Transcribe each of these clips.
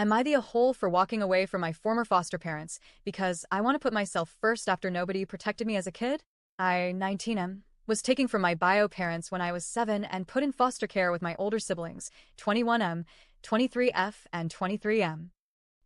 Am I the a-hole for walking away from my former foster parents because I want to put myself first after nobody protected me as a kid? I, 19M, was taken from my bio parents when I was 7 and put in foster care with my older siblings, 21M, 23F, and 23M.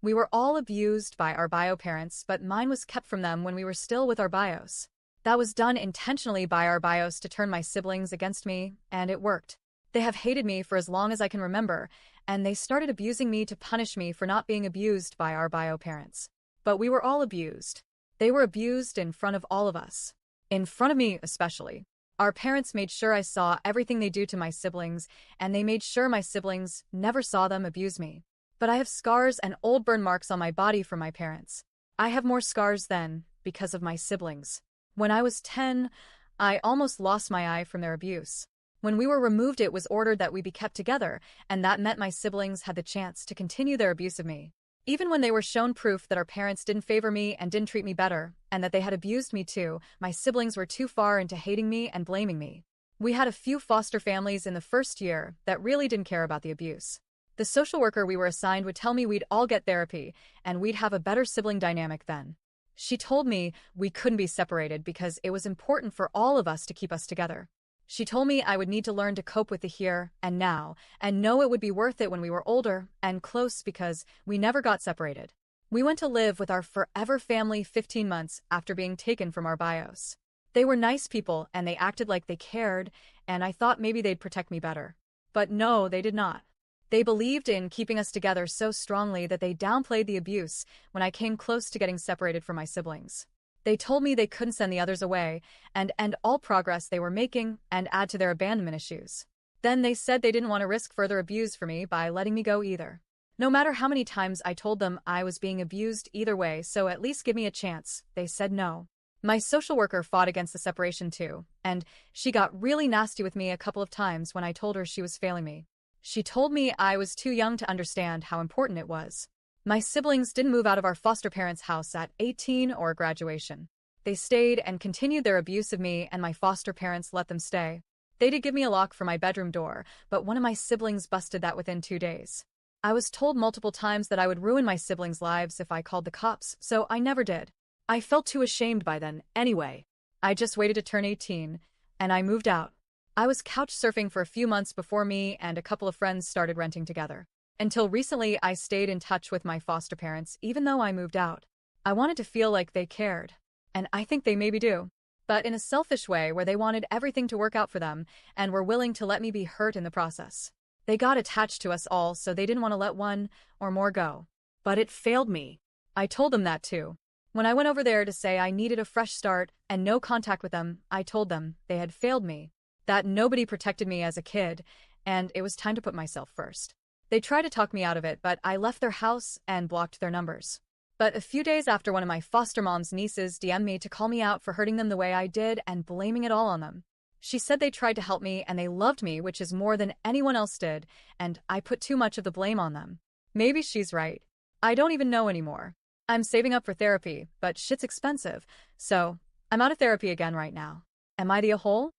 We were all abused by our bio parents, but mine was kept from them when we were still with our bios. That was done intentionally by our bios to turn my siblings against me, and it worked. They have hated me for as long as I can remember, and they started abusing me to punish me for not being abused by our bio parents. But we were all abused. They were abused in front of all of us. In front of me, especially. Our parents made sure I saw everything they do to my siblings, and they made sure my siblings never saw them abuse me. But I have scars and old burn marks on my body from my parents. I have more scars than because of my siblings. When I was 10, I almost lost my eye from their abuse. When we were removed, it was ordered that we be kept together, and that meant my siblings had the chance to continue their abuse of me. Even when they were shown proof that our parents didn't favor me and didn't treat me better, and that they had abused me too, my siblings were too far into hating me and blaming me. We had a few foster families in the first year that really didn't care about the abuse. The social worker we were assigned would tell me we'd all get therapy, and we'd have a better sibling dynamic then. She told me we couldn't be separated because it was important for all of us to keep us together. She told me I would need to learn to cope with the here and now, and know it would be worth it when we were older and close because we never got separated. We went to live with our forever family 15 months after being taken from our bios. They were nice people and they acted like they cared, and I thought maybe they'd protect me better. But no, they did not. They believed in keeping us together so strongly that they downplayed the abuse when I came close to getting separated from my siblings. They told me they couldn't send the others away and end all progress they were making and add to their abandonment issues. Then they said they didn't want to risk further abuse for me by letting me go either. No matter how many times I told them I was being abused either way, so at least give me a chance, they said no. My social worker fought against the separation too, and she got really nasty with me a couple of times when I told her she was failing me. She told me I was too young to understand how important it was. My siblings didn't move out of our foster parents' house at 18 or graduation. They stayed and continued their abuse of me, and my foster parents let them stay. They did give me a lock for my bedroom door, but one of my siblings busted that within 2 days. I was told multiple times that I would ruin my siblings' lives if I called the cops, so I never did. I felt too ashamed by then, anyway. I just waited to turn 18, and I moved out. I was couch surfing for a few months before me and a couple of friends started renting together. Until recently, I stayed in touch with my foster parents even though I moved out. I wanted to feel like they cared. And I think they maybe do. But in a selfish way where they wanted everything to work out for them and were willing to let me be hurt in the process. They got attached to us all, so they didn't want to let one or more go. But it failed me. I told them that too. When I went over there to say I needed a fresh start and no contact with them, I told them they had failed me. That nobody protected me as a kid, and it was time to put myself first. They tried to talk me out of it, but I left their house and blocked their numbers. But a few days after, one of my foster mom's nieces DM'd me to call me out for hurting them the way I did and blaming it all on them. She said they tried to help me and they loved me, which is more than anyone else did, and I put too much of the blame on them. Maybe she's right. I don't even know anymore. I'm saving up for therapy, but shit's expensive, so I'm out of therapy again right now. Am I the a-hole?